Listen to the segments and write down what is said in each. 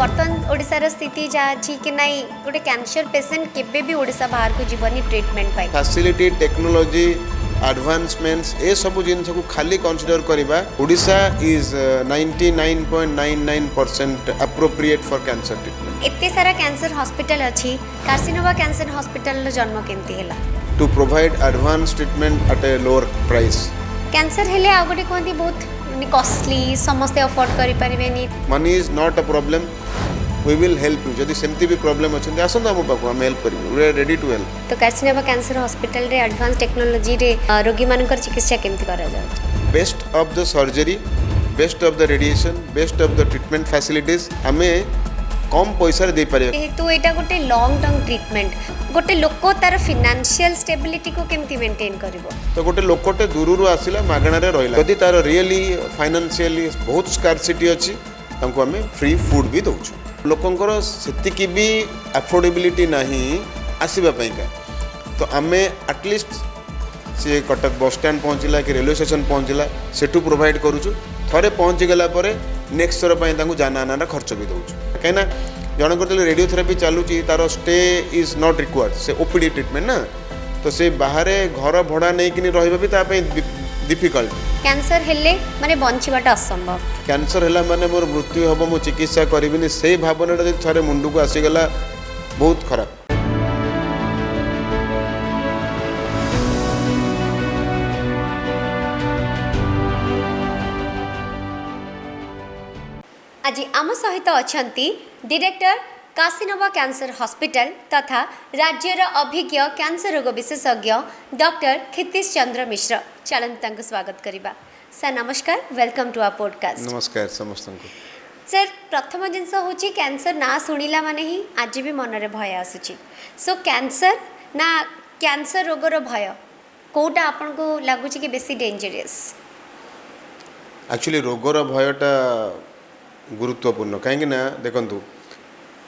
बर्तन ओडिशार स्थिति जहाँ अच्छी कि नहीं गोटे कैंसर पेसेंट केबे भी ओडिशा बाहर को जीवनी ट्रीटमेंट पाई फैसिलिटी टेक्नोलॉजी एडवांसमेंट्स ए सब जिन को खाली कंसीडर करबा Odisha is 99.99% appropriate for cancer treatment. एते सारा कैंसर हॉस्पिटल अच्छी कार्सिनोवा कैंसर हॉस्पिटल जन्म केमती हैला to provide advance treatment at a lower price. Cancer हेले आ गोटे कहती बहुत कॉस्टली समस्ते अफोर्ड करि परिबेनी। Money is not a problem, we will help you. जदि सेमती भी प्रॉब्लम अछि आसंत हम पाखु हम हेल्प करिबु, we are ready to help. तो कार्सिनोवा कैंसर हॉस्पिटल रे एडवांस टेक्नोलॉजी रे रोगी मानकर चिकित्सा केमती करा जाय? Best of the surgery, best of the radiation, best of the treatment facilities हमें कम पैसा दे पारे। तो एटा गोटे लॉन्ग टर्म ट्रीटमेंट गोटे लोक तार फाइनेंशियल स्टेबिलिटी को केमती मेंटेन करिवो? तो गोटे लोकटे दूररू आसिला मागणा रे रहिला जदि तार रियली फाइनेंशियली बहुत स्कार्सिटी अछि तांको हमें फ्री फूड भी दउछु। लोकंकर सेतिकी भी अफोर्डेबिलिटी नहीं आसीबा पईका तो हमें एटलीस्ट से कटक बस स्टैंड पहुँचला कि रेलवे स्टेशन पहुँचला सेठू प्रोवाइड करूछु। थरे पहुँची गला परे नेक्स्ट थर पई तांको जाना आना खर्च भी दउछु। कहीं जनकर रेडियोथेरापी चलुची तार स्टे इज नॉट रिक्वायर्ड से ओपीडी ट्रीटमेंट ना तो से बाहर घर भड़ा नहीं कि रही भी डिफिकल्ट। कैंसर हेले माने बंचीबाटा असंभव, कैंसर है माने मोर मृत्यु हम मो चिकित्सा करी से भावना थे मुंड को आसीगला बहुत खराब। आज आम सहित अछंती डायरेक्टर कार्सिनोवा कैंसर हॉस्पिटल तथा राज्यर अभिज्ञ कैंसर रोग विशेषज्ञ डॉक्टर क्षितिश चंद्र मिश्र। चलते स्वागत करवा। सर नमस्कार, वेलकम टू आवर पॉडकास्ट। नमस्कार समस्त को। सर प्रथम जिनस हूँ कैंसर ना शुणिला माने ही आज भी मनरे भय आसूची। सो कैंसर ना कैंसर रोगर भय कोटा आपन को लगुच कि बेसी डेंजरस? एक्चुअली रोगर भयटा गुरुत्वपूर्ण कहीं देखु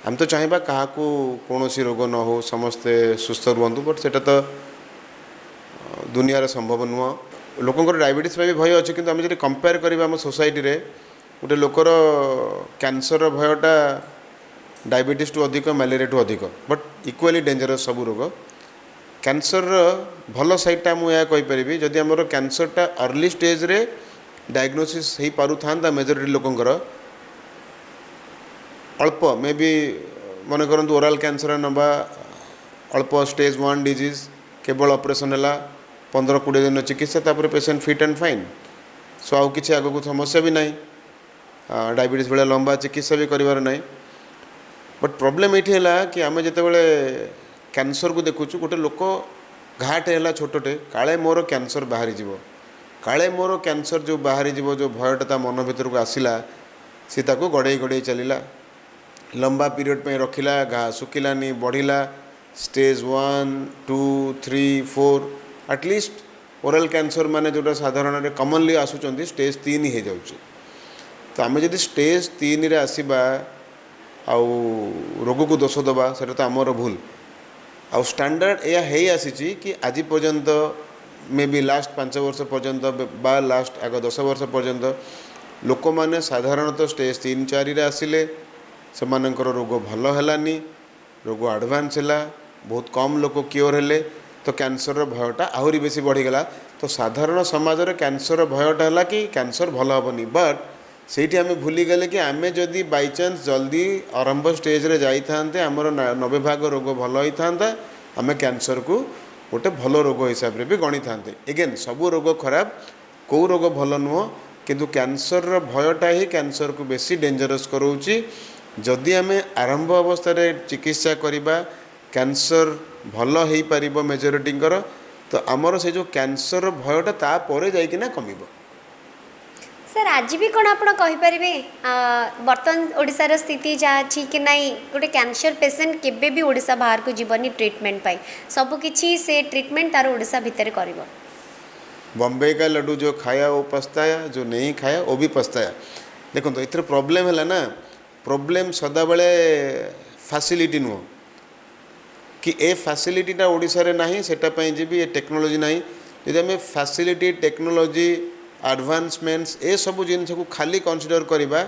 हम तो चाहबा क्या कौन रोग न हो समस्ते सुस्थ रुहतु बट से तो दुनिया संभव नुह। लोकंर डायबिटीज भी भय अच्छे कि आम जो कंपेयर करवा आम सोसाइटी रे गोटे लोकर कैंसर भयटा डायबिटीज टू अधिक मैलेरिया टू अधिक बट इक्वाली डेंजरस सब रोग। कैंसर भल साइडटा मुझे कहीपरि जदि आमर कैंसरटा अर्ली स्टेज रे डायग्नोसिस हो पार था मेजोरिटी लोकंर अल्प मे बी मन करूँ ओराल कैंसर नवा अल्प स्टेज 1 डिजीज केवल ऑपरेशन है 15-20 दिन चिकित्सा तापर patient fit and fine so आउ कि आगक समस्या भी ना डायबिटीज भाया लंबा चिकित्सा भी करार ना। बट प्रॉब्लम ये कि आम जिते बड़े कैंसर को देखुचु गोटे लोक घाटे है छोटे काले मोर कैंसर बाहरी जीव काले मोर कैंसर जो बाहरी जीव जो भयटा मन भर को आसला सी ताको गड़े गड़े चलला लंबा पीरियड पे रखिला घा सुखिलानी बढ़िला स्टेज 1, 2, 3, 4 एटलिस्ट ओरल कैंसर माने जोटा साधारण कॉमनली आसुचंती स्टेज 3 ही जाउची। तो आम जब स्टेज 3 रे आसीबा आउ रोग को दोष दबा सेटा तो आमर भूल। आउ स्टैंडर्ड या है आसी कि आज पर्यंत मे बी लास्ट 5 वर्ष पर्यंत बा लास्ट आग 10 वर्ष पर्यंत लोक माने साधारणतः स्टेज 3-4 रे आसिले से रोग भल है रोग एडवांस है बहुत कम लोक क्योर हेले तो कैंसर भयटा आहरी बेसी बढ़ीगला। तो साधारण समाज रे कैंसर भयटा है कि कैंसर भल हेनी बट से आम भूली गले कि आम जदि बाई चान्स जल्दी आरंभ स्टेज रे जाई थांते आमर 90 भाग रोग भल होता आम कैंसर को गोटे भल रोग हिसाब से भी गणी था। एगेन सबू रोग खराब कौ रोग भल नुह किंतु कैंसर भयटा ही कैंसर को बेसी डेंजरस कराऊँची। जदि आम आरंभ अवस्था चिकित्सा करवा कैंसर भल हो पार मेजोरिटी तो आमर से जो कैंसर भयटा तापर जाइकिना कमिब। सर आज भी कौन आप कहींपारे बर्तन ओडिशार स्थिति जहाँ अच्छी कि नहीं गोटे कैंसर पेसेंट केबे भी ओडिशा बाहर को जीवनी ट्रीटमेंट पाई सबकि से ट्रीटमेंट तार ओडिशा भितर कर? बॉम्बे का लड्डू जो खाया वो पछताया, जो नहीं खाया वो भी पछताया। देखो तो इतने प्रॉब्लम है ना, प्रॉब्लम सदाबले फैसिलिटी नुह कि ए फैसिलिटीटा ओडिशा रे नाही सेटा पई जे भी ए टेक्नोलॉजी नाही। यदि आम फैसिलिटी टेक्नोलॉजी एडवांसमेंट्स ए सब जिन को खाली कंसीडर करवा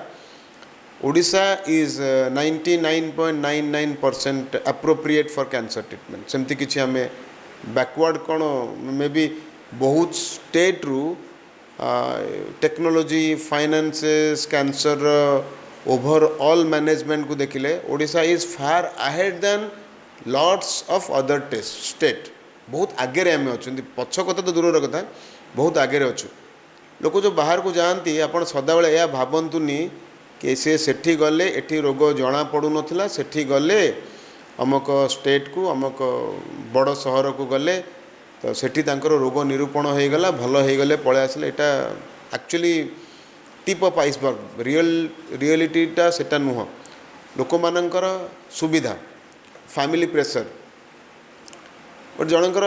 Odisha is 99.99% appropriate for cancer treatment सेमती किसी आम बैकवर्ड कौन मे बी बहुत स्टेट रु technology finances cancer overall management को देखिले Odisha is far ahead than lots of other state बहुत आगे आम अच्छा पछ कथा तो दूर कथा बहुत आगे अच्छु लोक जो बाहर को जाती आप सदाबले यह भावतुनि कि सी सेठी गले एठी रोग जना पड़ू नाला सेठी गले अमुक स्टेट को अमुक बड़ सहर को गले तो सेठी तांकर रोग निरूपण हो गला भल हो गले पळे आसले एटा एक्चुअली टिप ऑफ आइसबर्ग रियलिटीटा सेटा नुह लोक मानकर सुविधा family pressure but Jankar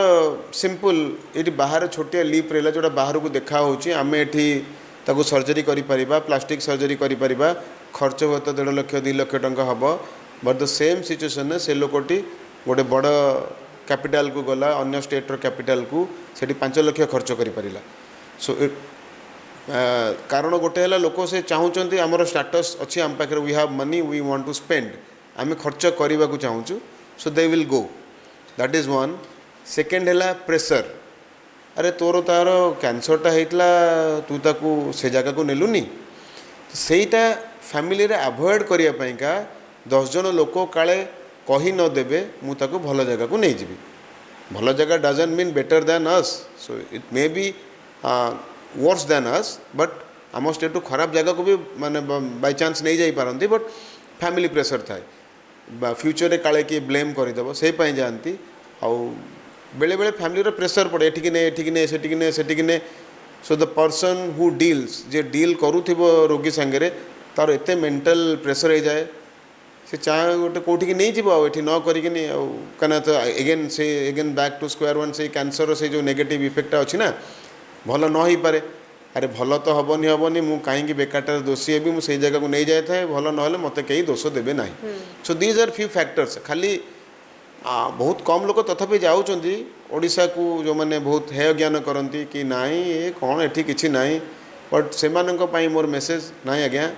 simple ये बाहर छोटिया लीप रहा जोटा बाहर को देखा आम एठी ताको सर्जरी करि परिबा प्लास्टिक सर्जरी करि परिबा खर्च हुए तो 1.5 लाख 2 लाख टंका हम बट द सेम सिचुएसन से लोकटी गोटे बड़ कैपिटल को गला अन्य स्टेट कैपिटल को सेठी 5 लाख खर्च करि परिला सो कारण गोटे है लोक से चाहूँगी आमर स्टाटस अच्छी आम पाखे we have money we want to spend आम खर्च करने को चाहूँ so they will go that is one second है प्रेशर अरे तोर तार कैंसरटा होता तू ताकू से जगह को नेलुनी सेटा फैमिली रे अवॉइड करने का 10 जन लोक काले कही न देबे मु ताकू भल जगह को नहीं जीवी भल जगह doesn't mean better than us so it may be verse then us but आम स्टेट खराब जगह को भी माने बाय चांस नहीं जाई पारंती बट फैमिली प्रेशर थाए फ्यूचर रे काले किए ब्लेम करदेव से जाती आउ बेले बेले फैमिली प्रेशर पड़े एठिकी ने सेठिकी ने so the person who deals जे डील करूथिबो रोगी संगे तार एते मेंटल प्रेशर हो जाए से चाहे गोटे कौटिकी नहीं जीव आठी न करें तो एगेन से again back to square one से कैंसर से जो नेगेटिव इफेक्ट अच्छी ना भल न हो पारे अरे भल तो हेनी हेनी मुझे कहीं बेकार दोषी हेबी मुझे जगह को नहीं जाए था भल ना मत कहीं दोष देवे ना so these are few factors खाली बहुत कम लोग तथापि जाऊँगी ओडिशा को जो मैंने बहुत हेय ज्ञान करती कि नाई ये कौन एठी किछि नाई बट से मोर मेसेज नाई आज्ञा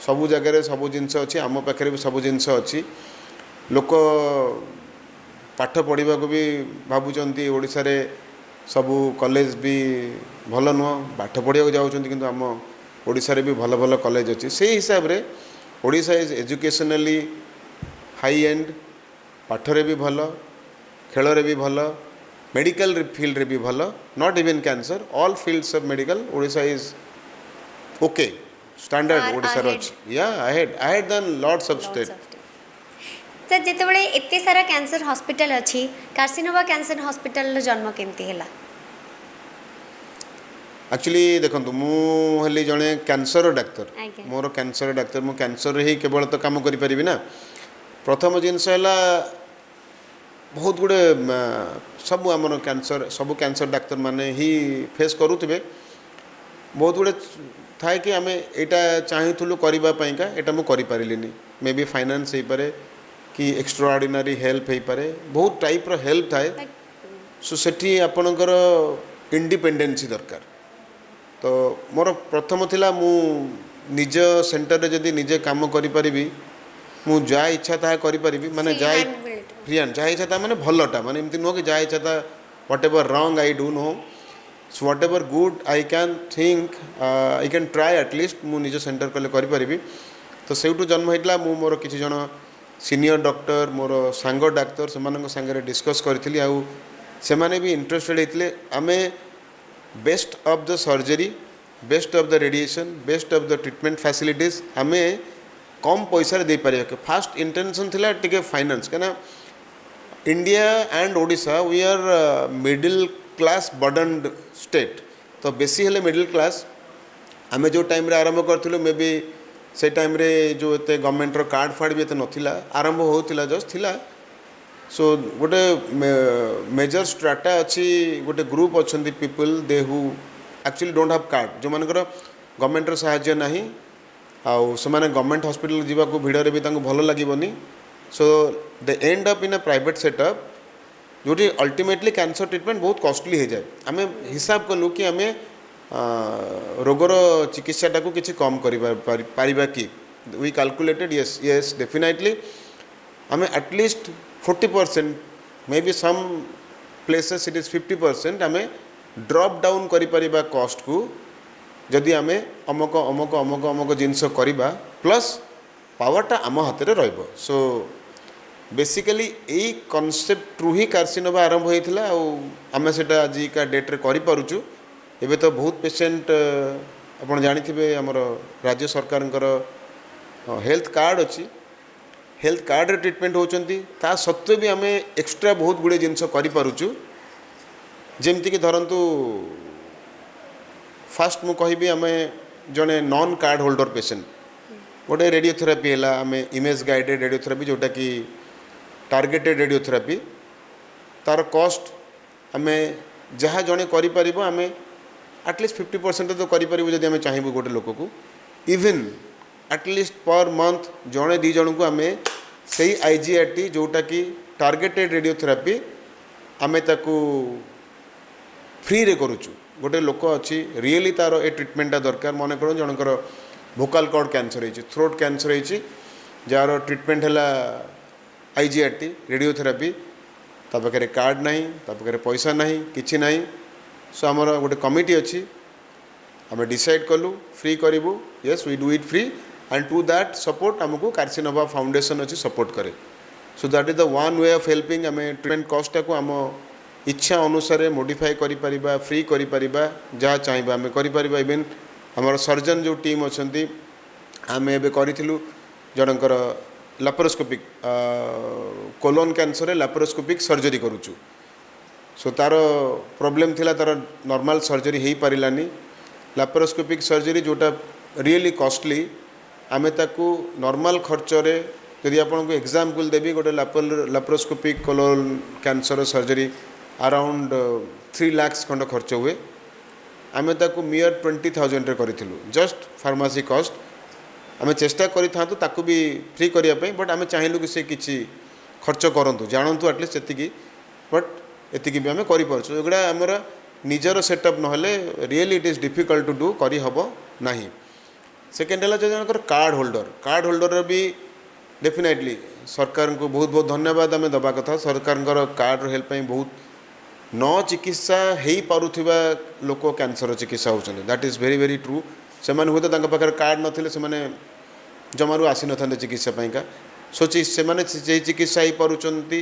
सबू जगह सबू जिनस अच्छी आम पाखे भी सबू जिनस अच्छी लोक पाठ पढ़ा को भी भावुंट ओडिशा रे सबू कॉलेज भी भल नुह पाठ पढ़ा जाऊँच कि आम ओडिशा रे भी भल भल कॉलेज अच्छी से हिसाब रे Odisha is educationally high and पाठरे भी भल खेल रे भी भल मेडिकल फील्ड रे भी भल not even cancer all fields of medical Odisha is okay standard Odisha अच्छी या ahead than lots of state sir जितेबाला एत सारा कैंसर हॉस्पिटल अच्छी कार्सिनोवा कैंसर हॉस्पिटल जन्म केमती है एक्चुअली देखो मुझे जड़े कैंसर डाक्तर मोर कैंसर डाक्तर मु कैंसर ही केवल तो काम करी ना प्रथम जिनस है बहुत गुड़े सब आम कैंसर सब कैंसर डाक्तर माने ही फेस करुवे बहुत गुड़े थाए कि आम यहाँ चाहूँ करने यहाँ मुझे पारे मे बी फाइनेंस हो पारे कि एक्स्ट्रा ऑर्डिनरी हेल्प हो पारे बहुत टाइप रो हेल्प थाए सो सेठी आपणकर इंडिपेंडेंसी दरकार तो मोर प्रथम थिला मु निज सेंटर रे जदि निजे काम करि परिबी मु जा इच्छा ता करि परिबी माने जा फ्री हैंड जा इच्छा ता माने भलटा माने एमति नो कि जा इच्छा ता whatever wrong I do no so whatever good I can think I can try at least मु निज सेंटर कले करि परिबी तो सेउटु जन्म हेतला मु मोर किछि जण सीनियर डॉक्टर मोर सांग डाक्तर से संगे डिस्कस करी आउ से भी इंटरेस्टेड होते आमे best of the surgery best of the radiation best of the treatment facilities आमे कम पैसा दे पारे फास्ट इंटेंशन थिला टिके फाइनेंस कहना India and Odisha we are middle class burdened state तो बेसी हेले मिडिल क्लास आमे जो टाइम रे आरंभ करथिलु मे बी से टाइम रे जो एते गवर्नमेंट रो कार्ड फार्ड भी एते नथिला आरंभ होतिला जस्ट थिला सो गोटे मेजर स्ट्राटा अच्छी गोटे ग्रुप अच्छी people they who actually don't have card जो मानकर गवर्नमेंट रो सहाय्य नाही आउ से माने गवर्नमेंट हॉस्पिटल जीवा को भिड़ भी भल लगे so they end up in a private setup जोटी अल्टीमेटली कैंसर ट्रीटमेंट बहुत कॉस्टली हो जाए आम हिसाब कलु कि आम रोगर चिकित्साटा को किसी कम कर कि we calculated, yes definitely आमे at least 40%, may be some places it is 50% आमे ड्रॉप डाउन करि परिबा कॉस्ट को जदि आमे अमक अमक अमक अमक जिनस करिबा प्लस पावरटा आम हाथ में रहिबो। सो बेसिकली यही कॉन्सेप्ट रु ही कार्सिनोवा आरंभ होइथिला आमे सेटा आज का डेट रे करि पारुचु। एबे तो बहुत पेशेंट आपण जानिथिबे हमर राज्य सरकारनकर हेल्थ कार्ड अछि, हेल्थ कार्ड रे ट्रीटमेंट होचंती ता सत्वे भी आमे एक्स्ट्रा बहुत गुडे जिनस करि पारुचु। जेमति कि धरंतु फास्ट मु कहिबी आमे जने नॉन कार्ड होल्डर पेशेंट गोटे रेडियोथेरापी है आम इमेज गाइडेड रेडियोथेरापी जोटा कि टार्गेटेड रेडियोथेरापी तार कॉस्ट आम जहाँ जड़े कर आम एटलिस्ट 50% तो करें जब आम चाहबू गोटे लोक को इवन एटलिस्ट पर मंथ जड़े दी जन को आम से आईजीआरटी जोटा कि टार्गेटेड रेडियोथेरापी आम ताकू फ्री रे करुचु। गोटे लोक अच्छी रियली तार ए ट्रीटमेंटा दरकार मन कर जनकर भोकाल कॉर्ड कैंसर होती, थ्रोट कैंसर होती, जार ट्रीटमेंट है आईजीआरटी रेडियोथेरापी ता पाखे कार्ड ना ता पाखे पैसा ना कि ना। सो आमर गोटे कमिटी अच्छी आम डिसाइड कलु फ्री करूँ, yes we do it free and to that support आमको कार्सिनोवा फाउंडेशन अच्छी सपोर्ट करे। So that is the one way of helping आम ट्रीटमेंट कॉस्ट को आम इच्छा अनुसार मॉडिफाई करि परिबा, फ्री करि परिबा, जहाँ चाहिए आम करि परिबा। इवन आमर सर्जन जो टीम अच्छा आम एबे करिथिलु जनकर laparoscopic colon cancer laparoscopic surgery करूचु। सो तार प्रॉब्लम थिला तार नॉर्मल सर्जरी हो पारानी लैप्रोस्कोपिक सर्जरी जोटा रियली कॉस्टली आम ताकू नॉर्मल खर्च रे यदि आपको एग्जाम्पल देवी गोटे laparoscopic colon cancer surgery around 3 lakh खंड खर्च हुए आम ताकू मियर 20,000 रे करिथिलु जस्ट फार्मासी कॉस्ट। आम चेष्टा करिथांतु ताकू भी फ्री करिया पे बट आम चाहिलु कि से किछि खर्च करंतु जानंतु एटलिस्ट एतिकी बट एतिकी भी आम करि परछु। एगुडा हमर निजर सेटअप नहले really it is difficult to do करि हबो नाही। सेकेंड है जनकर कार्ड होल्डर भी डेफिनेटली सरकार को बहुत बहुत धन्यवाद आम दबा कथा। सरकार कार्ड हेल्प बहुत न चिकित्सा हो पारुथिबा लोक कैंसर चिकित्सा होचंदी that is very very true. से हुए तो पाखे कार्ड नथिले से जमारू आसी न चिकित्सा पाइका सोची से चिकित्सा हो पारुचंती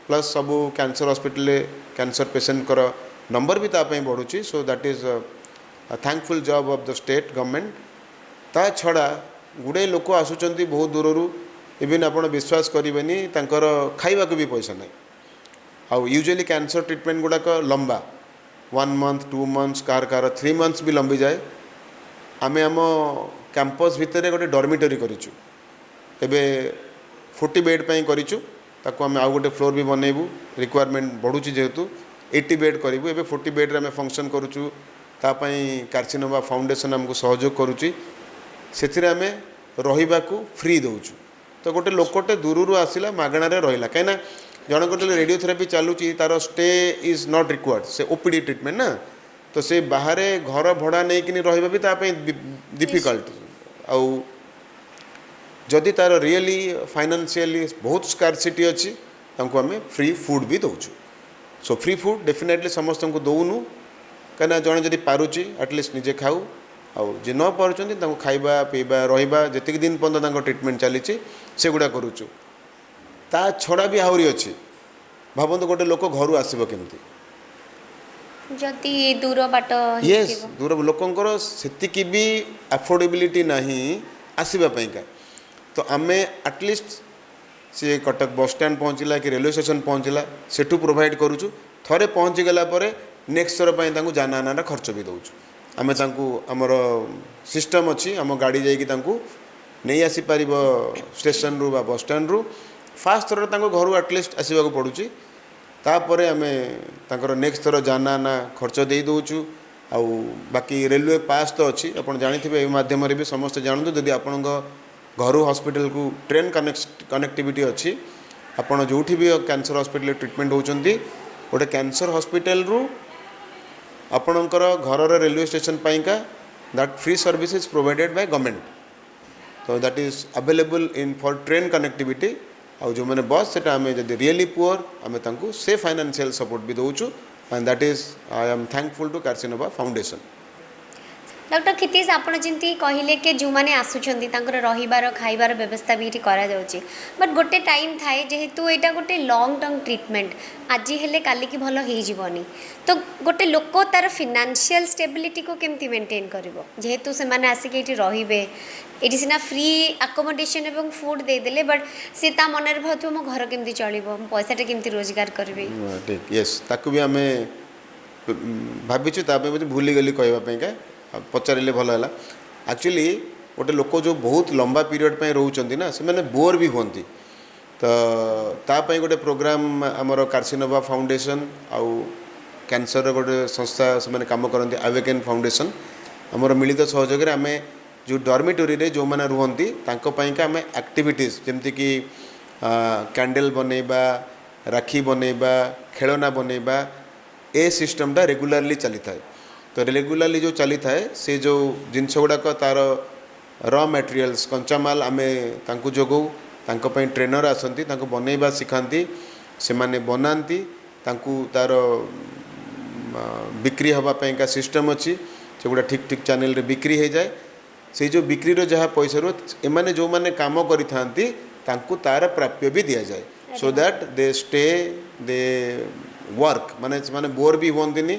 प्लस सबू कैंसर हॉस्पिटल कैंसर पेशेंट कर नंबर भी तापाई बढ़ुची। So that is thankful job of the state government. ता छड़ा गुड़े लोक आसुचंती बहुत दूररू इवन आप विश्वास करेंगे तांकर खाइबा को भी पैसा नहीं। आउ यूजुअली कैंसर ट्रीटमेंट गुड़ाक लंबा 1 मंथ 2 मंथ्स कार 3 मंथ्स भी लंबी जाए। आम आम कैंपस भितर गोटे डॉर्मिटरी करिचु एबे 40 बेड पई करिचु ताको आम आउ गोटे फ्लोर भी बनैबू रिक्वायरमेंट बढ़ुची जेहेतु 80 बेड करूँ एबे 40 बेड रे आम फंक्शन करुचु। तापाई कार्सिनोवा फाउंडेशन आमको सहयोग करुची से आम रहिबाकू फ्री दउचु। तो गोटे लोकटे दूररू आसिला मागणार रहिला कहीं जनक रेडियोथेरापी चलुची तार स्टे इज नॉट रिक्वायर्ड से ओपीडी ट्रीटमेंट ना तो से बाहर घर भड़ा नहीं कि रहा भी तापाई डिफिकल्ट आउ जदि तार रियली फाइनेंशियली बहुत स्कार्सिटी अच्छी तांको आम फ्री फूड भी दउचु। सो फ्री फूड डेफिनेटली समस्त को दौनु कहीं जड़े जदि पारुची एटलिस्ट निजे खाऊ आउ जे न पारुचंती तांको खाइबा पीबा रहिबा जतिक दिन पर्यंत तांको ट्रीटमेंट चलीची सेगुड़ा करूचु। ता छड़ा भी आहरी अच्छी भावतु गोटे लोक घर आसब केमती जति दूर बाट येस दूर लोकंकर सेतिकी भी अफोर्डेबिलिटी नहीं आसवापाईका तो आम एटलिस्ट सी कटक बस स्टैंड पहुँचला कि रेलवे स्टेशन पहुँचला सेठू प्रोवाइड करुचु। थरे पहुँची गला परे नेक्स्ट थर पर जाना आना खर्च भी दउचु। आम आमर सिस्टम अच्छी आम गाड़ी जाइकी नहीं आसी पारिबो स्टेशन रु बा बस स्टैंड रु फास्ट थर घर एटलिस्ट आसवाक पड़ुची। तापर आम तांकर नेक्स्ट थर जाना आना खर्च दे दउचु। आउ बाकी रेलवे पास तो अच्छी आप जानी माध्यम भी समस्त जानते जदि आपण घर हॉस्पिटल को ट्रेन कनेक्टिविटी अच्छी आपड़ जो भी कैंसर हॉस्पिटल ट्रीटमेंट होती गोटे कैंसर हॉस्पिटल रु आपणकर घर रेलवे स्टेशन पाइका that free service is provided by government. तो that is available in for train connectivity आउ जो मैंने बस सेटा आम जब रियली पुअर आम से फाइनेंशियल सपोर्ट भी दौचु and that is I am thankful to Carcinova foundation. Doctor Khitish आपण जमी कहले कि जो मैंने आसुँच रहीबार खाइबार व्यवस्था भी ये बट गोटे टाइम थाए जेहेतु यहाँ गोटे लॉन्ग टर्म ट्रीटमेंट आज हेले काली की भल हो तो गोटे लोक तार फिनान्शियल स्टेबिलिटी को केमती मेंटेन करिवो जेहेतु से माने आसिक ये रे ये सीना फ्री आकोमोडेशन एवं फूड देदेले बट सी ता मन भाव मो घर केमती चलो पैसाटा केमती रोजगार करी ठीक यस ताकू भी आम भाविचु भूली गली कहवाई पचारे भल है एक्चुअली गोटे लोक जो बहुत लंबा पीरियड पे रोचंती ना से मैंने बोर भी होती तो तापाई गोटे प्रोग्राम आमर कार्सिनोवा फाउंडेशन आउ कैंसर गोटे संस्था से काम करती अवेकेन फाउंडेशन आमर मिलित सहयोग आम जो डॉर्मिटोरी रे जो मैंने रुहंती तांकोपाइका आम एक्टिविटीज जमती कि कैंडल बनैबा राखी बनैबा खेलना बनैबा ए सिस्टमटा रेगुलारली चली थाए तो रेगुलारली जो चली थाए से जो जिनस गुड़ाक तार रॉ मटेरियल्स कंचामाल आमे तांकु जोगौ तांको पई ट्रेनर आसंती तांको बनैबा सिखांती से माने बनांती तांकु तार बिक्री हवा पई का सिस्टम अच्छी से गुड़ा ठीक ठीक चैनल रे बिक्री हो जाए से जो बिक्री रो जहाँ पैसा रो एमाने जो माने काम करि थांती तांकु तार प्राप्य भी दिया जाए so that they stay they work माने बोर भी होंदिनी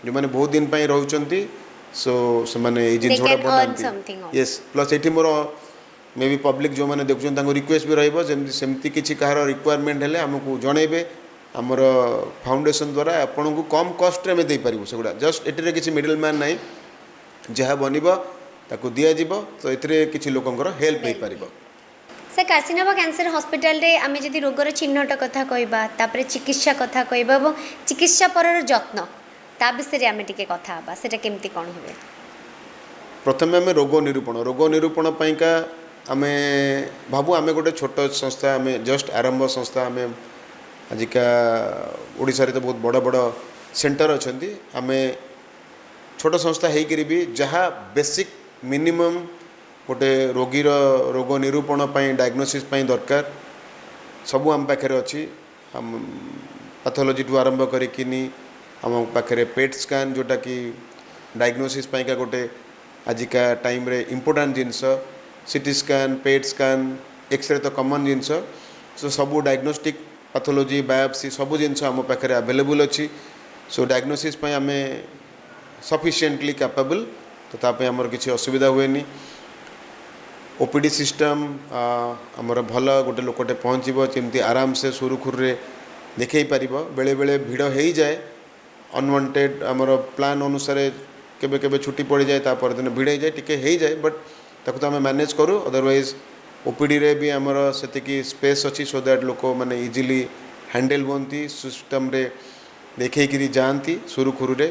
जो माने बहुत दिन पे रोचंती सो से माने ए जिन छोड़ा बनांती यस प्लस एठी मोर मे बी पब्लिक जो माने देखुछन तांको रिक्वेस्ट भी रहइबो जेमति सेमति किछि कहार रिक्वायरमेंट हेले हमकु जणैबे हमर फाउंडेशन द्वारा आपन को कम कॉस्ट रे में दे परिबो सेगुडा जस्ट एठी रे किछि मिडल मैन नाही जहा बनिबो ताको दिया जिवो तो एथिरे किछि लोकंकर हेल्प हे परिबो। से कार्सिनोवा कैंसर हॉस्पिटल रे आमे जदि रोगर चिन्हट कथा कहबा तापरे चिकित्सा कथा कहबा एवं चिकित्सा परर जत्न ता विषय आमे टिके कथा हबा सेटा केमती कोन होबे। प्रथमे आमे रोग निरूपण पाइका आमे भाबू आमे गोटे छोट संस्था आमे जस्ट आरंभ संस्था आमे आजिका ओडिसा रे तो बहुत बड़ बड़ सेंटर अछंती आमे छोट संस्था हेई करी भी जहाँ बेसिक मिनिमम गोटे रोगीर रोग निरूपण पाई डायग्नोसिस पाई दरकार सबू आम पाखे अच्छी आम पैथोलॉजी टू आरंभ करिकिनी आम पाखे पेट स्कैन जोटा कि डायग्नोसिस पाइका गोटे आजिका टाइम रे इम्पोर्टेंट जिनस CT scan PET scan X ray तो कॉमन जिनस सो सबू डायग्नोस्टिक पैथोलॉजी बायोप्सी सबू जिनस आम पाखे अवेलेबल अच्छी सो डायग्नोसिस पाई आमे सफिशिएंटली कैपेबल तो तापे आमर किसी असुविधा हुएनी ओपीडी सिस्टम आमर भल गोटे लोकटे पहुँचब जमी आराम से सुरुखुर देखई पार बेले बेले भिड़ हो जाए अनवांटेड आमर प्लान अनुसार केबे केबे छुट्टी पड़ जाए तापर दिन भिड़ हो जाए टिके हो जाए बट ताको तो आम मैनेज करूँ अदरवाइज ओपीडी रे भी आमर से स्पेस अच्छी सो दैट लोक मैंने इजिली हैंडल हुंती सिस्टम रे देखई जाती सुरुखुर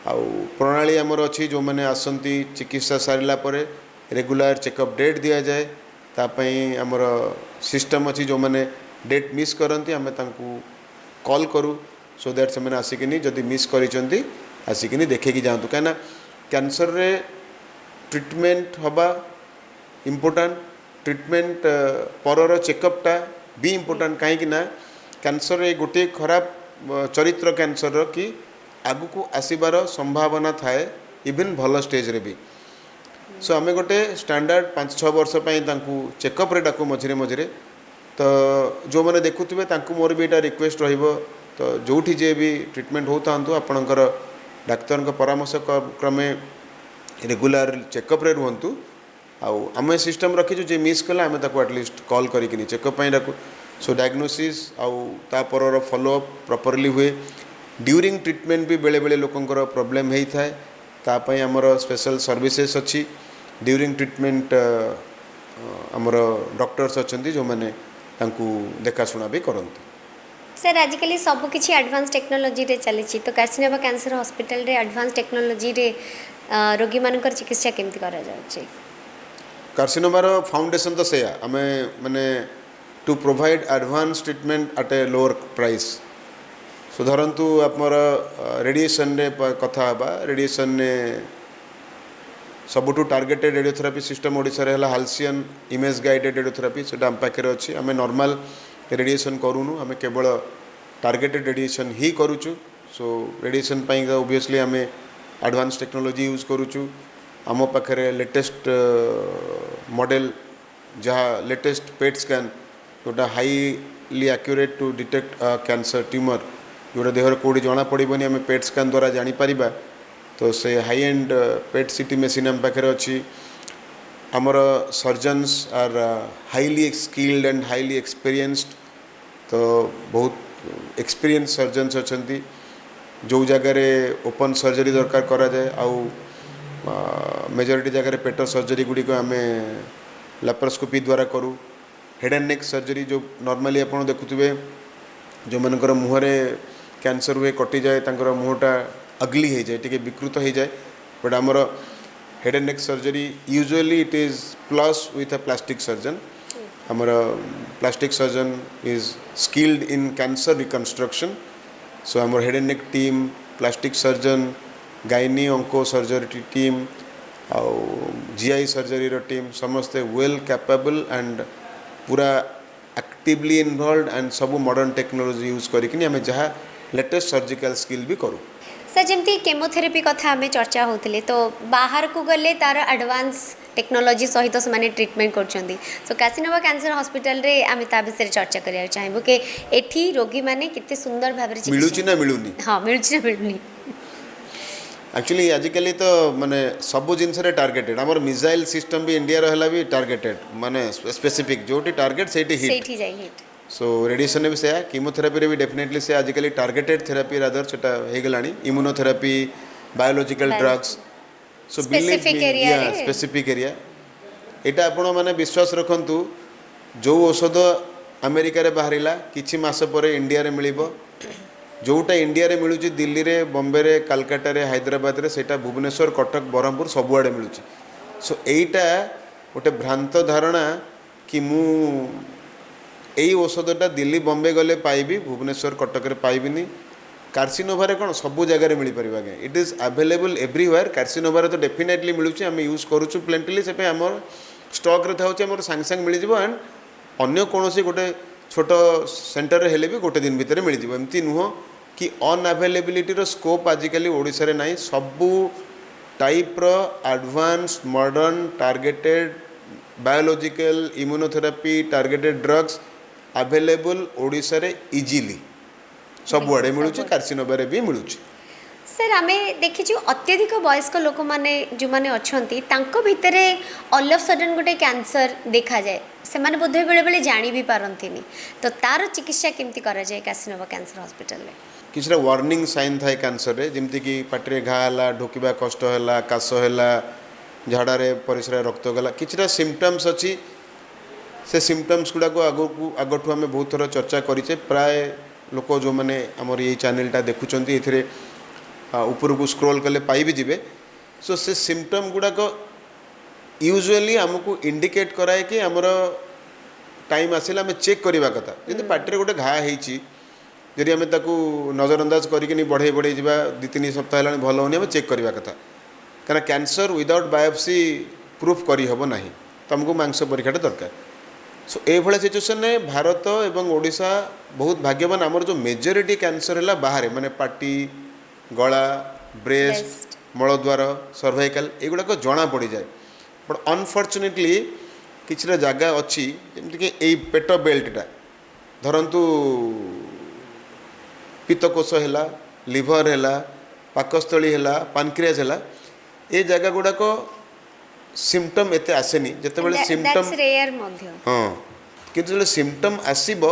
आउ प्रणाली आमर अच्छी जो मैंने आसंती चिकित्सा सारिला परे रेगुलर चेकअप डेट दिया जाए तापाई आमर सिस्टम अच्छी जो मैंने डेट मिस करती आम कॉल करूँ सो दैट से मैंने आसिकिनी जदि मिस करिसेंती आसिकिनी देखिकी जातु कहीं कैंसर रे ट्रीटमेंट हवा इम्पोर्टेंट ट्रीटमेंट परर चेकअपटा भी इम्पोर्टेंट कहीं कैंसर रे गोटे खराब चरित्र कैंसर कि आगु को आसबार संभावना थाए इवन भल स्टेज रे भी सो आम गोटे स्टैंडर्ड 5-6 वर्ष चेकअप रे डाकू मझे मझे तो जो मैंने देखुवे मोर भी यहाँ रिक्वेस्ट रहिबो तो जोठी जे भी ट्रीटमेंट होता आपणकर डाक्तर परामर्श क्रमे रेगुलर चेकअप रे रुहंतु आउ आम सिस्टम रखीचु जे मिस कला आम एटलिस्ट कॉल करिकिनी चेकअप डाकू सो डायग्नोसिस आउ तापर फॉलोअप प्रॉपर्ली हुए ड्यूरिंग ट्रीटमेंट भी बेले बेले लोकंकर प्रॉब्लम होता है तापाई आमर स्पेशल सर्विसेस अच्छी ड्यूरिंग ट्रीटमेंट आमर डॉक्टर्स अच्छा जो मैंने देखाशुना भी करती। सर आजिकल सबकि एडवांस टेक्नोलोजी रे चली तो कार्सिनोवा कैंसर हॉस्पिटल रे एडवांस टेक्नोलोजी रे रोगी मानकर चिकित्सा केमती करा जाउची। कार्सिनोवार फाउंडेशन तो से आम माने to provide advance treatment at a lower price so धरतु आमर रेडिएशन रे कथा बा रेडिएशन ने सबुठू टार्गेटेड रेडियोथेरापी सिस्टम ओडिशा रे हला हाल्सियन इमेज गाइडेड रेडियोथेरापी सेटा हम पाखे अच्छी आम नॉर्मल रेडिएशन करूनु आम केवल टार्गेटेड रेडिएशन ही करूचु सो रेडिएशन पाई ओबियसली आम एडवांस टेक्नोलॉजी यूज करूचु आम पाखे लेटेस्ट मॉडल जहाँ लेटेस्ट पेट स्कैन जोटा highly accurate to detect cancer tumour जोटा देहर कौटी जना पड़ोनी आम पेट स्कैन द्वारा जानीपर तो से high and pet CT machine आम पाखे अच्छी आमर surgeons are highly skilled and highly experienced तो बहुत एक्सपीरियंस सर्जन्स अच्छा जो जगार ओपन सर्जरी दरकार करा जाए आउ मेजोरिटी जगह पेट सर्जरी गुड़िक आम लैप्रोस्कोपी द्वारा करूँ हेड एंड नेक सर्जरी जो नॉर्मली आप देखुवे जो मनकर मुहरे कैंसर हुए कटि जाए तांकर मुहटा अगली हो जाए टी विकृत हो जाए बट आमर head and neck surgery usually it is plus with a plastic surgeon आमर plastic surgeon is skilled in cancer reconstruction so आमर head and neck team plastic surgeon gynae onco surgery team आउ GI surgery team समस्ते well capable and पूरा actively involve and सब modern technology use करके आम जहाँ latest surgical skill भी करूँ सर जमती केमोथेरेपी कथा आम चर्चा होते तो बाहर को गले तार एडवांस टेक्नोलॉजी सहित से माने ट्रीटमेंट कर सो काशीनोवा कैंसर हॉस्पिटल रे आम ता विषय चर्चा करिया चाहेबो कि एठी रोगी माने कितने सुंदर भाव में मिलुची ना मिलुनी हाँ मिलुची ना मिलुनी एक्चुअली आजिकली तो माने सबू जिनस टार्गेटेड आमर मिसाइल सिस्टम भी इंडिया रहा भी टार्गेटेड माने स्पेसिफिक जोटी टार्गेट सेठी हिट सो रेडिएशन भी से कीमोथेरापी भी डेफिनेटली से आजिकली टार्गेटेड थेरापी रादर सेटा हो गलानी immunotherapy biological drugs so specific area एटा आपण माने विश्वास रखंतु जो औषध अमेरिका रे बाहरिला किछि मास परे इंडिया रे मिलिबो जोटा इंडिया रे मिलूँ दिल्ली रे बॉम्बे रे कलकत्ता रे हैदराबाद रे सेटा भुवनेश्वर कटक ब्रह्मपुर सबुआड़े मिलूँ सो एटा गोटे भ्रांत धारणा कि मु एई औषधटा दिल्ली बॉम्बे गले पाइबी भुवनेश्वर कटक रे पाइबिनी कार्सिनोभा कौन सबू जगह मिल पार आगे इट इज अवेलेबल एव्रीवेयर कार्सिनोभा तो डेफिनेटली मिलूँ आम यूज करूँ प्लेंटली से आम स्टक रे था आम सांगे सांगे मिल जाए एंड अन्य कौन गोटे छोट सेंटर हेले भी गोटे दिन भितर मिल जाए एमती नुह कि अनअवेलेबिलिटी स्कोप आजिकली ओडिशा रे नाही सबू टाइप रो advance modern targeted biological immunotherapy targeted drugs available Odisha रे इजीली सबुआड़े मिलूँ कार्सिनोभा रे भी मिलूँ सर आम देखीचु अत्यधिक वयस्क लोक मैंने जो मैंने अच्छा भितर ऑल ऑफ सडन गोटे कैंसर देखा जाए से माने बोधे बेले बेले जानी भी पारंती तो तार चिकित्सा केमती करा जाए काशीनोवा कैंसर हॉस्पिटल में किसी वार्निंग साइन थाए कैंसर रे जमती कि पाटे घा है ढोकिबा कष्ट है काश है झाड़ारे परिश्रा रक्त गला किछिटा सिम्पटम्स अच्छी से सिम्पटम्स गुड़ा को आगठू आम बहुत थर चर्चा करें प्राय लोक जो मैंने आमर ये चैनलटा देखुं ये ऊपर को स्क्रोल कले पाई भी जीवे सो से सिम्पटम गुड़ाक यूजुअली आमको इंडिकेट कराए कि आमर टाइम आसिला आम चेक करवा कथा जब पार्टी गोटे घा होती आम ताकू नजरअंदाज करके बढ़े बढ़े जा 2-3 सप्ताह है भल होनी आम चेक करवा कथा कारण कैंसर विदाउट बायोप्सी प्रूफ करहब ना तो आमको मांस परीक्षा दरकार सो ये सिचुएसन में भारत एवं ओडिशा बहुत भाग्यवान आमर जो मेजोरिटी कैंसर है बाहर माने पार्टी गला ब्रेस्ट मलद्वार सर्वाइकल एगुड़ाक जना पड़ जाए बट अनफर्चुनेटली किसी जगह अच्छी जमीक यही पेट बेल्टा धरतु पित्तकोश है लिभर है पाकस्थली है पानक्रियाज है ये जगह गुड़ाक सिम्पटम एते आसेनी जिते सिम्पटम हाँ किंतु जो सिम्पटम आसब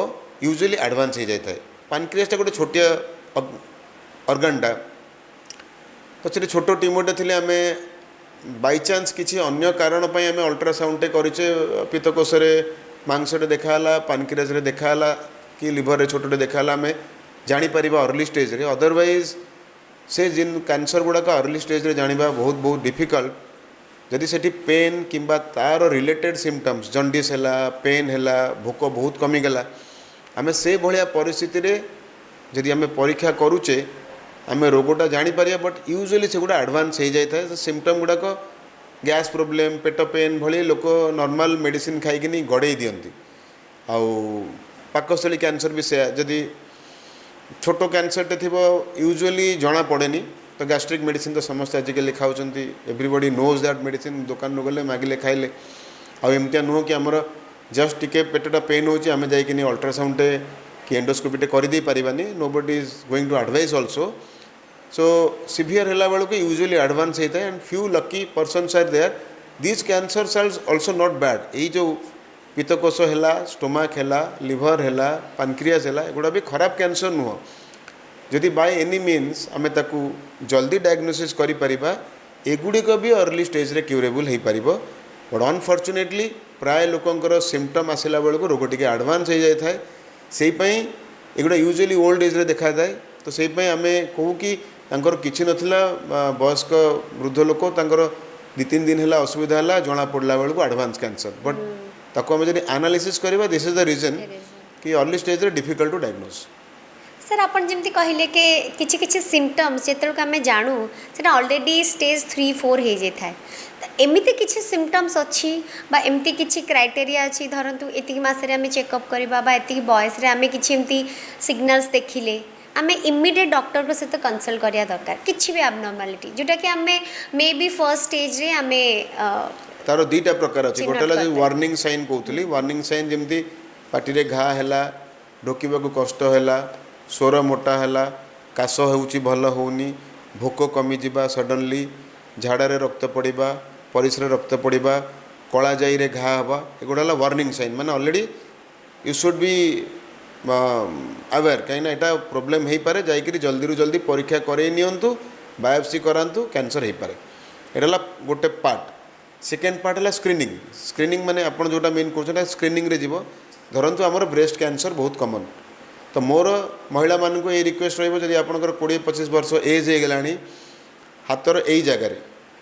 यूजुअली एडवांस हो जाए पानक्रियासटा गोटे छोटिया अर्गानटा पचे छोट टीमोटे थे आम बाई चान्स किसी अन्य कारण आम अल्ट्रासाउंडटे करें पित्तकोश मांसटे देखाला पानक्रियाज देखाला कि लिभर छोटे देखाला आम जापर अर्ली स्टेज रे अदरवाइज से जिन कैंसर गुड़ाक अर्ली स्टेज रे जानिबा बहुत बहुत डिफिकल्ट जदि सेठी पेन किंबा तार रिलेटेड सिम्पटम्स जंडिस है पेन है भोक बहुत कमीगला आम से भाया परिस्थिति रे जदि आम परीक्षा करुचे आम रोगटा जापर बट यूजुअली से गुड़ा एडवांस हो जाए सिम्पटम गुड़ाक गैस प्रोब्लेम पेट पेन भली लोक नॉर्मल मेडिसिन खाइकिनी गड़े दियंती आउ पाकस्थली कैंसर भी से जदि छोट कैंसरटे थी यूजुअली जना पड़ेनी तो गैस्ट्रिक मेडिसिन तो समस्त आजिकल खाऊँच एवरीबॉडी नोज दैट मेडिसिन दुकान गले मागिले खाइले आमतिया नुह कि आमर जस्ट टिके पेटटा पेन होची आमे जाइकिनी अल्ट्रासाउंडे कि एंडोस्कोपीटे करदे पारिबानी nobody is going to advise also so severe है बेलू यूजुअली एडवांस होता है and few lucky persons are there this cancers are also not bad यही जो पित्तकोष है स्टोमाक है लिभर है पानक्रियास है एगुड़ा भी खराब कैंसर नुह जदि बाय एनी मीन्स आमे ताकू जल्दी डायग्नोसिस करि परिबा एगुड़िक भी अर्ली स्टेज रे क्यूरेबल हो पार बट अनफर्चुनेटली प्राय लोकंकर सिम्पटम आसला बेलू रोग टी एडवांस हो जाए से एगुड़ा यूजुअली ओल्ड एज रे देखा जाए तो से आमे कहूँ कि तांकर किछि नथिला वयस्क वृद्ध लोक तांकर 2-3 दिन है असुविधा है जना पड़ला बेलू एडवांस कैंसर बट ताको आमे जदि एनालिसिस करबा दिस इज द रीजन कि अर्ली स्टेज रे डिफिकल्ट टू डायग्नोस सर आपन जमती कहले कि किछि किछि सिम्पटम्स जेतलक आमे जानू सेटा ऑलरेडी स्टेज 3-4 हो जाय थाए एमिति किछि सिम्पटम्स अछि बा एमिति किछि क्राइटेरिया अछि धरंतु एतिक मासरे आमे चेकअप करबा बा एतिक बॉयस रे आमे किछि एमिति सिग्नल्स देखिले आमे इमीडिएट डॉक्टर को सहित कंसल्ट करिया दरकार किछि भी एबनॉर्मालिटी जोटा कि आमे मे बी फर्स्ट स्टेज रे आमे तार दुईटा प्रकार अच्छे गोटे वार्निंग साइन कहते वार्निंग साइन जमी पार्टी रे घा है ढोकवा कष्ट है स्वर मोटा है काश भल होनी भोक कमिजा सडनली झाड़े रक्त पड़ा परिस्रा रक्त पड़ा कला जाई घा हवा एगुड़ा वार्निंग साइन माने already you should be aware कहीं यहाँ प्रोब्लेम हो पारे जाकि जल्दी रू जल्दी परीक्षा करे नियंतु बायोप्सी करातु कैंसर हो पारे यहाँ गोटे पार्ट सेकेंड पार्ट है स्क्रीनिंग स्क्रीनिंग माने आपन जोटा मेन कर स्क्रीनिंग रे जीवो धरंतु आमर ब्रेस्ट कैंसर बहुत कॉमन तो मोर महिला मानक ये रिक्वेस्ट रही जब आपंकर 20-25 वर्ष एज हो गलानी हाथर यही जगार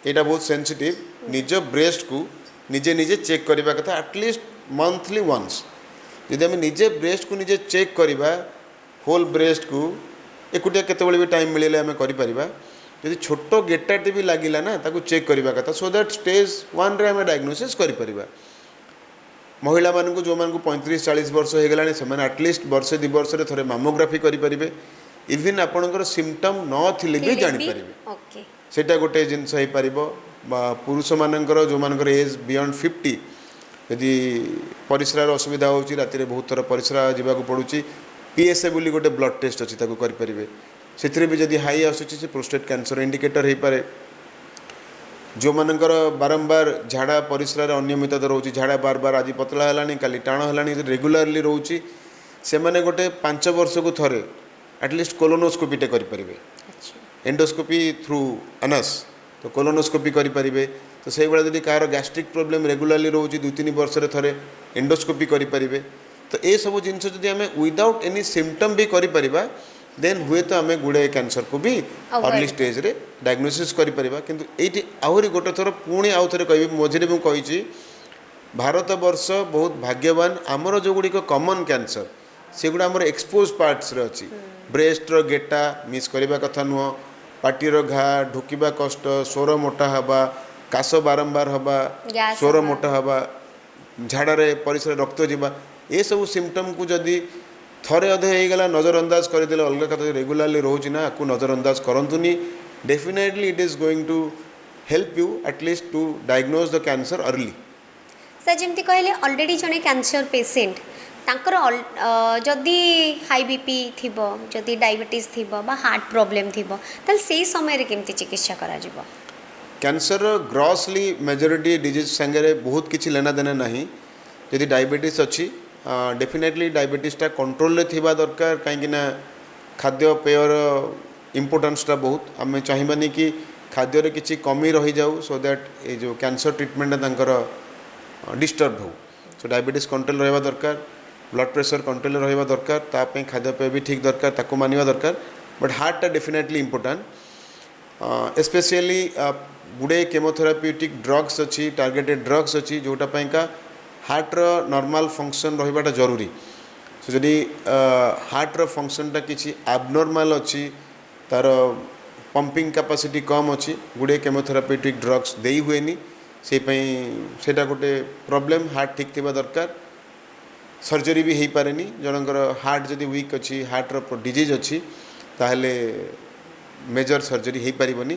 यहाँ बहुत सेंसिटिव निज ब्रेस्ट को निजे निजे चेक करने कथा एटलिस्ट मंथली वंस जदि आम निजे ब्रेस्ट को निजे चेक करवा होल ब्रेस्ट को एकुटिया केतबेले भी टाइम मिले आम कर जदि छोट गेटाटे भी लगिला ना ताकू चेक करवा कथा सो दैट स्टेज 1 रे आम डायग्नोसिस करिपरिबा महिला मानक जो मानक 35-40 वर्ष हो गलानी से एटलिस्ट वर्षे 2 वर्ष थे मामोग्राफी करें इवन आपणकर सिम्पटम नथिले भी जानीपर सेटा गोटे जिनस हो पार पुरुष मानकर जो मानकर एज बियॉन्ड 50 यदि परिस्रार असुविधा हो राति बहुत थर परिस्रा जावाक पड़ुची पीएसए बोली गोटे ब्लड टेस्ट अच्छी करें से भी जदि हाई आसूँ प्रोस्टेट कैंसर इंडिकेटर हो पारे जो मानकर बारंबार झाड़ा परिस्रार अनियमितता रोचे झाड़ा बार बार आज पतला है काली टाण है रेगुलारली रोचे से मैंने गोटे 5 वर्ष को थरे एटलिस्ट कोलोनोस्कोपीटे करें एंडोस्कोपी थ्रू अनस तो कोलोनोस्कोपी करें तो से भाई जब कार गैस्ट्रिक प्रोब्लेम रेगुलारली रोचे 2-3 वर्ष थे एंडोस्कोपी करें तो ये सब जिनस जब आम विदाउट एनी सिम्पटम भी करें देन हुए तो आम गुड़ाए कैंसर को भी अर्ली स्टेज रे डायग्नोसिस करें किंतु ये आहरी गोटे थर पुणी आउ थे कह मझे मुझे भारत वर्ष बहुत भाग्यवान आमर जो गुड़िक कॉमन कैंसर से गुड़ा आमर एक्सपोज पार्ट्स रे अच्छी ब्रेस्टर गेटा मिस करवा कथा नुह पार्टीर घा ढोकवा कष्ट स्वर मोटा हवा काश बारंबार हवा स्वर मोटा हवा झाड़े परिसर रक्त जावा ये सब सिम्पटम को जदि थरे अधे हो गला नजरअंदाज करदे अलग कथा रेगुलारली रोचे ना आपको नजरअंदाज करतुनी definitely it is going to help you at least to diagnose the cancer early sir जमती कहले ऑलरेडी जने कैंसर पेशेंट तांकर जदि हाई बीपी थिबो जदि डायबिटीज थिबो बा हार्ट प्रॉब्लम थिबो तल सेही समय रे केमती चिकित्सा करा जिवो कैंसर ग्रॉसली मेजॉरिटी डिजीज संगे बहुत किछि लेना देना नहीं यदि डायबिटीज अच्छी डेफिनेटली डायबिटीजटा कंट्रोल थिबा दरकार कहीं खाद्य पेयर इम्पोर्टेंसटा बहुत आम चाहिए कि खाद्य किसी कमी रही जाऊ सो दैट ये जो कैंसर ट्रीटमेंट तांकर डिस्टर्ब हो सो डायबिटीज कंट्रोल रहा दरकार ब्लड प्रेशर कंट्रोल रहा दरकार ताप खाद्यपेय भी ठीक दरकार ताको मानिबा दरकार बट हार्टटा डेफिनेटली इम्पोर्टेंट स्पेशली गुड़े केमोथेराप्यूटिक ड्रग्स अच्छी टार्गेटेड ड्रग्स अच्छी जोटापाईका हार्टर नॉर्मल फंक्शन रहा जरूरी सो जदि हार्टर फंक्शनटा किसी एबनॉर्मल अच्छी तार पंपिंग कैपेसिटी कम अच्छी गुड़े केमोथेराप्यूटिक ड्रग्स दे हुए ସେଇଟା ଗୋଟେ ପ୍ରୋବ୍ଲେମ୍ ହାର୍ଟ ଠିକ୍ ଥିବା ଦରକାର सर्जरी भी हो पारे जनकर हार्ट जदि वीक अच्छी हार्टर डिजीज अच्छी ताहले मेजर सर्जरी हो पारनी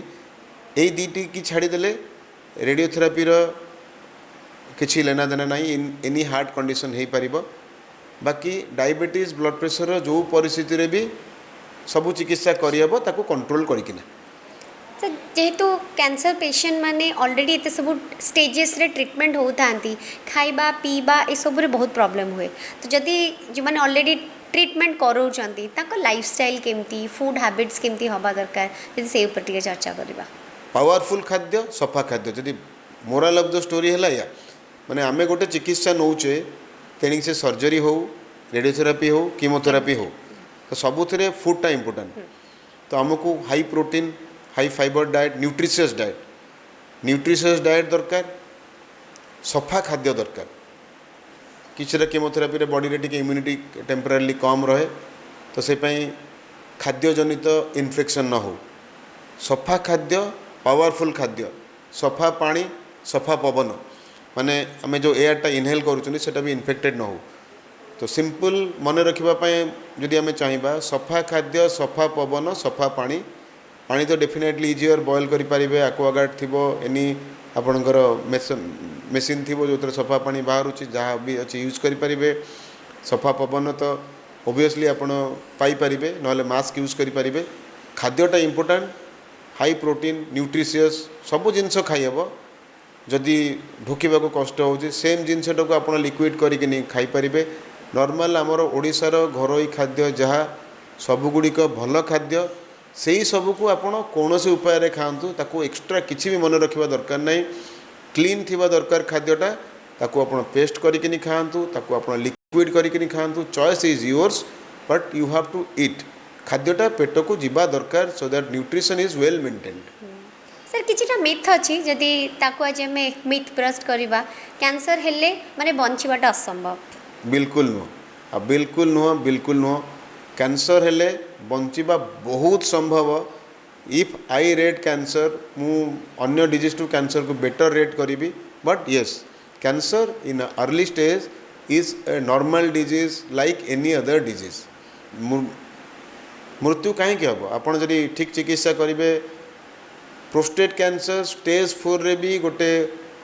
यही दीटी की छाड़ीदे रेडियोथेरापी किसी लेना देना ना एनी हार्ट कंडीशन हो पार बाकी डायबिटीज ब्लड प्रेशर जो परिस्थिति भी सबू चिकित्सा करहब ताको कंट्रोल करकिना सर जेहेतु कैंसर पेशेंट माने ऑलरेडी एते सब स्टेजेस रे ट्रीटमेंट होता खाइबा पीबा ए सब रे बहुत प्रॉब्लम हुए तो जदि जो माने ऑलरेडी ट्रीटमेंट कराउछंती ताको लाइफस्टाइल केमती फूड हैबिट्स केमती हवा दरकार यदि से ऊपर टिके चर्चा करबा पावरफुल खाद्य सफा खाद्य जदि मोरल ऑफ द स्टोरी है या माने आमे गोटे चिकित्सा नौचे तेणिक से सर्जरी हो रेडियोथेरापी हो कीमोथेरापी हो तो सबुथिरे फूडटा इम्पोर्टेंट तो आमको high protein high fibre diet nutritious diet दरकार सफा खाद्य दरकार किसी कीमोथेरापी बॉडी रे इम्यूनिटी टेम्परारी कम रहे तो से खाद्य जनित इन्फेक्शन न हो सफा खाद्य पावरफुल खाद्य सफा पानी सफा पवन माने आम जो एयरटा इनहेल करूँ भी इन्फेक्टेड न हो तो सिंपल मन रखापी जदि आम चाहिए सफा खाद्य सफा पवन सफा पानी पानी तो डेफिनेटली इजियर बॉयल करें आक्वागार्ड थी एनी आपणकर मेसीन थी जो थे सफा पानी बाहर जहाँ भी अच्छी यूज करें सफा पवन तो ओबियसली आपण पाइपर ना मास्क यूज करें खाद्यटा इम्पोर्टाट हाई प्रोटीन न्यूट्रिशियस सबू जिनस खाइब जदि ढोकिबा कष्ट हो सेम जिनसटा को आप लिक्विड करके खाईपारे नॉर्मल आमर ओडिशार घरोई खाद्य जहाँ सबुगुड़िक भल खाद्य से ही सबको आपण कौन से उपाय खातु ताको एक्स्ट्रा किसी भी मन रखा दरकार नहीं क्लीन थिबा दरकार खाद्यटा ताको आपण पेस्ट करके खातु ताको आपण लिक्विड करके खातु choice is yours but you have to eat खाद्यटा पेट को जीवा दरकार so that nutrition is well maintained sir किछिटा मिथ अच्छी जदि ताको आज आम मिथ ब्रस्ट करवा कैंसर हेले माने बंचवाटा असंभव बिल्कुल नुह बिल्कुल नुह कैंसर हेले बंचिबा बहुत संभव इफ आई रेट कैंसर मु अन्य डिजीज टू कैंसर को बेटर रेट करी but yes cancer in early stage is a normal disease like any other disease मृत्यु कहीं हम आपड़ जदि ठीक चिकित्सा करेंगे प्रोस्टेट कैंसर स्टेज 4 रे भी गोटे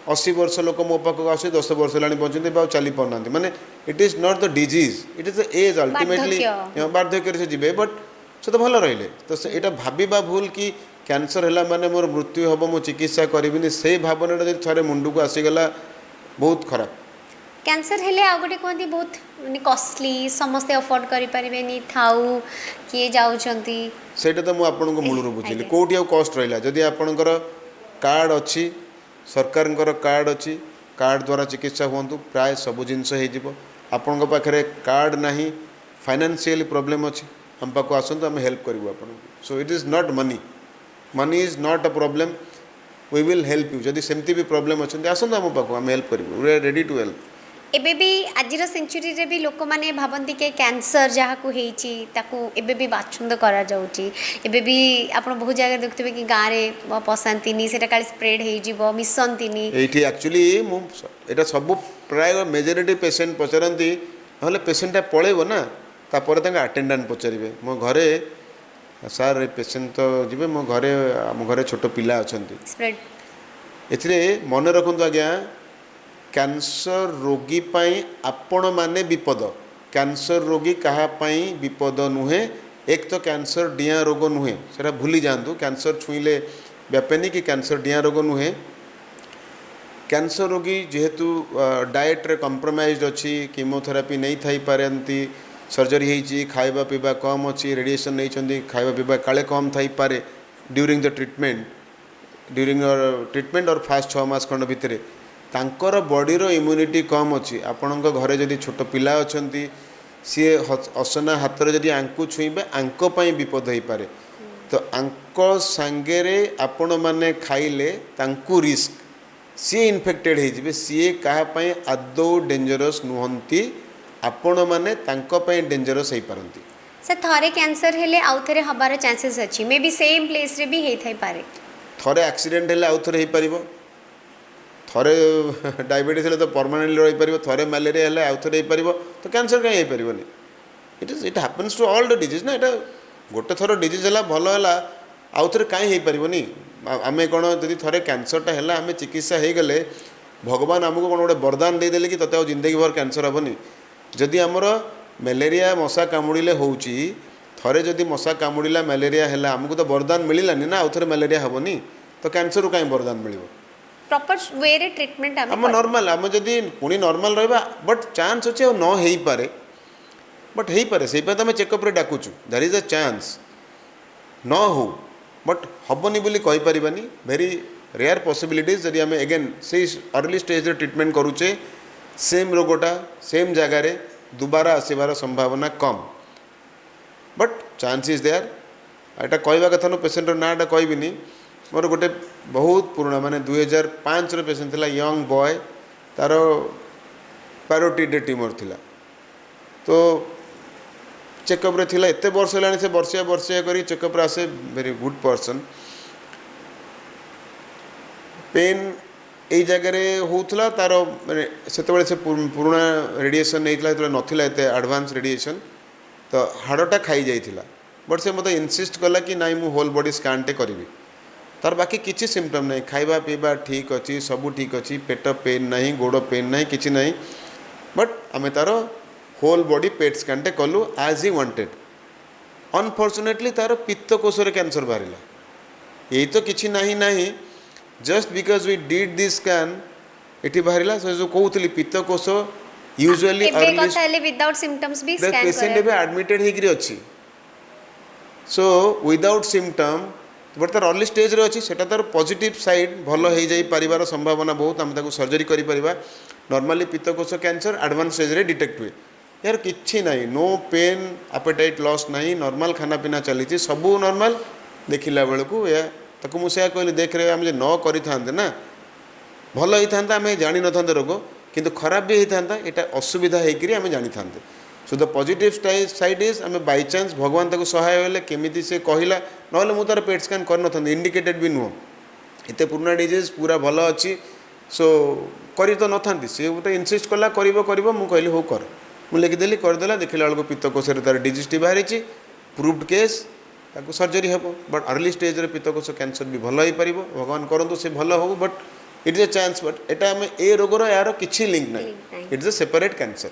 80 वर्ष लोक मो पाक आस 10 वर्ष है बचते चली पाना माने it is not the disease it is the age ultimately बार्धक्य से जीवे बट से तो भल रही तो यहाँ भाबा भूल कि कैंसर है माने मोर मृत्यु हम मो चिकित्सा करी से भावना जब थे मुंड को आसीगला बहुत खराब कैंसर हेले आ गोटे कहते बहुत माने कॉस्टली समस्ते अफोर्ड करि परिबेनी थाउ किए जाउछंती सेटा तो मु आपन को मूलरू बुझिली कोठी आ कॉस्ट रहिला जदि आपनकर कार्ड अछि सरकारनकर कार्ड अछि कार्ड द्वारा चिकित्सा हुंतु प्राय सब जिनस हे जिवो आपन को पाखरे कार्ड नाही फाइनेंशियल प्रॉब्लम अछि हम पाको आसंतु हम हेल्प करबो आपन so it is not money is not a problem we will help you जदि सेमती भी प्रॉब्लम अछि आसंतु हम पाको हम हेल्प करबो we are ready to help एबे भी आजिर सेंचुरी रे भी लोक माने भाबंती के कैंसर जहाँ को हेची ताकू एबे भी बाछुंद करा जाउची एबे भी आपण बहुत जगह देखतबे कि गाँ रे पसंतीनी सेटा काली स्प्रेड हे जीवो मिसंतीनी एठी एक्चुअली मु एटा सब प्राय मेजॉरिटी पेशेंट पचरंती हले पेशेंटा पळेबो ना तापर तांका अटेंडेंट पचरिबे मो घरे सर पेशेंट तो जिबे मो घरे छोट पिला अछंती स्प्रेड एथिरे मन रखंतु आज्ञा कैंसर रोगी पाई आपण माने विपद कैंसर रोगी कहा पाई विपद नुहे एक तो कैंसर डिया रोग नुहे सेटा भूली जातु कैंसर छुईले व्यापेनी कि कैंसर डिया रोग नुहे कैंसर रोगी जेहेतु डाएट रे कंप्रोमाइज अच्छी कीमोथेरापी नहीं थी पारती सर्जरी होती खाइबा पीबा कम अच्छी रेडिएशन नहीं खाइबा पीबा काले कम थी पारे ड्यूरिंग द ट्रीटमेंट और फास्ट 6 मास खंड भितर तांकर बॉडी रो इम्यूनिटी कम अच्छी आपण घरे जदि छोट पिला अच्छी सी असना हाथ में जदि आंकु छुईबे आंक पाई विपद हो पारे तो आंक सांगेरे आपण माने खाइले तांकु रिस्क सी इन्फेक्टेड हो सी क्या आदौ डेंजरस नुहंती आपण माने तांको पाई डेंजरस हो पारंती सर थरे कैंसर हेले आउ थरे हबार चांसेस अछि मे बी सेम प्लेस रे भी हे थाई पारे थरे एक्सीडेंट हेले आउ थरे हे परिबो थरे डायबिटीज हेले तो परमानेंटली रही पारिबो थरे मलेरिया हेले आउ थरे हो पारिबो तो कैंसर कहीं हो पारिबोनी it happens to all the disease ना एटा गोटे थर डिजीज है भल है आउ थे कहीं हो पारिबोनी आम कौन जदि थरे कैंसरटा है आम चिकित्सा हो गले भगवान आमको कौन गोटे वरदान देदेले कि तते जिंदगी भर कैंसर हेनी जदि आमर मलेरिया मशा कामुड़े होउची थरे जदि मशा कामुड़ा मलेरिया है आमको तो वरदान मिलानी ना आउ थे मलेरिया हेनी तो कैंसर कहीं वरदान मिल प्रॉपर वे रे ट्रीटमेंट आम नॉर्मल आम जदि पुणी नॉर्मल रहा बट चांस अच्छे न हो पारे बट हो पारे से तो आम चेकअप डाकुचु देयर इज अ चांस न हो बट हेनी बोली कहीपरानी वेरी रेयर पॉसिबिलिटीज जदि आम एगेन से अर्ली स्टेज ट्रीटमेंट करुचे सेम रोगटा सेम जगार दुबारा आसबार संभावना कम बट चांस इज देयर एटा कहवा कथा नो पेसेंटर नाटा कहबिनी मोर गोटे बहुत पुराना माने 2005 रो पेसेंट थिला यंग बॉय तार पैरोटिड ट्यूमर थिला तो चेकअप रे थिला एते वर्ष हेलानी से वर्षिया करी चेकअप रे आसे वेरी गुड पर्सन पेन यही जगह होता तार माने से पुराना रेडिएशन नहीं नथिला एते एडवांस रेडिएशन तो हाड़टा खाई जाइथिला बट से मत इनसिस्ट कला कि नाई मु होल बॉडी स्कान टे करी तार बाकी किसी सिम्पटम नहीं खाइबा पीबा ठीक अच्छी सब ठीक अच्छी पेट पेन नहीं गोड़ पेन नहीं किसी नहीं बट आम तार होल बॉडी पेट स्कान टे कलु एज ही वांटेड अनफॉर्चुनेटली तार पित्तकोश कैंसर बाहर यही तो किसी नहीं just because we did this scan ये बाहर जो कहते पित्तकोश यूजुअली विदाउट सिम्पटम्स भी पेशेंट एबे एडमिटेड होकरी अच्छी सो विदाउट सिम्पटम बट तार अर्ली स्टेज रे अच्छी सेटा तार पॉजिटिव साइड भल हो जाई परिवार संभावना बहुत आम ताको सर्जरी करि परिबा नॉर्मली पित्तकोश कैंसर एडवांस स्टेज रे डिटेक्ट हुए यार किछि नहीं नो पेन एपेटाइट लॉस नहीं नॉर्मल खाना पीना चली सबू नॉर्मल देखिला बेलू या ताको मुझे कहली देख रहे आम न करि थांते ना भल होता आम जानी न था रोग किंतु खराब भी होता यहाँ असुविधा होकर आम जानी था so the positive side is आम बाई चान्स भगवान ताको सहाय होले केमिति से कहला ना मुझे तार पेट स्कान कर न इंडिकेटेड भी नुह एत पुराना डिजीज पूरा भल अच्छी सो करी तो न था सी गोटे इनसिस्ट कला कर मुझे कहली हो कर मुझे लिखिदेली करदेला देखला बेलू पित्तकोश तार डिजीज टी बाहरी प्रूव्ड केस ताको सर्जरी हे बट अर्ली स्टेज रे पित्तकोश कैंसर भी भल हो पार भगवान करूँ से भल हो but it is a chance but एटा आम ए रोगर यार किसी लिंक ना it is a separate cancer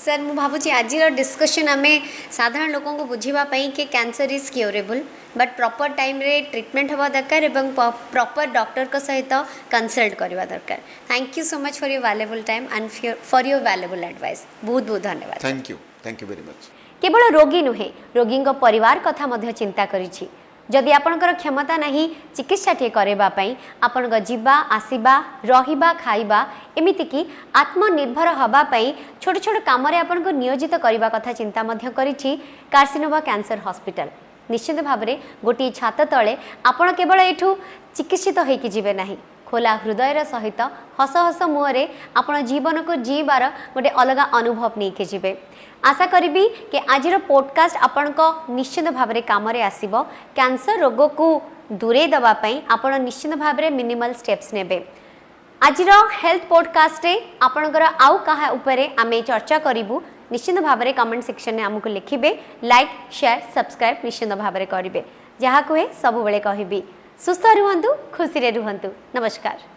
sir मु भावुची आज डिस्कशन आम साधारण लोक को बुझापी कि cancer is curable but proper time रे ट्रीटमेंट हवा दरकार एवं प्रॉपर डॉक्टर को सहित कंसल्ट करवा दरकार thank you so much for your valuable time and for your valuable advice बहुत बहुत धन्यवाद थैंक यू वेरी मच केवल रोगी नुहे रोगी परिवार कथा मध्य चिंता करिछि जदि आपणकर क्षमता नहीं चिकित्सा टे करबा पई आपण जीवा आसीबा रहिबा खाइबा एमितिकी आत्मनिर्भर हवा पई छोट छोट काम रे आपण को नियोजित करबा कथा चिंता मध्य करिछि कार्सिनोवा कैंसर हॉस्पिटल निश्चित भाव में गोटे छात तले आपण केवल एठू चिकित्सित होइकि जीवे नहीं खोला हृदयर सहित हस हस मुहरे आपण जीवन को जीवार गोटे अलग अनुभव नहीं के जीवे आशा करी कि आज पॉडकास्ट आपण को निश्चित भाव में काम आसीबो कैंसर रोग को दूरे दवापाई आपण निश्चित भाव में मिनिमल स्टेप्स नेबे आज हेल्थ पॉडकास्ट रे आपणकर आउ कहा उपरे आमे चर्चा करिवु निश्चित भाव में कमेंट सेक्शन में आमको लिखिबे लाइक शेयर सब्सक्राइब निश्चित भाव में करिवे जहा कहे सब बेले कहबी सुस्थ रुहंतु खुशी रे रुहंतु नमस्कार।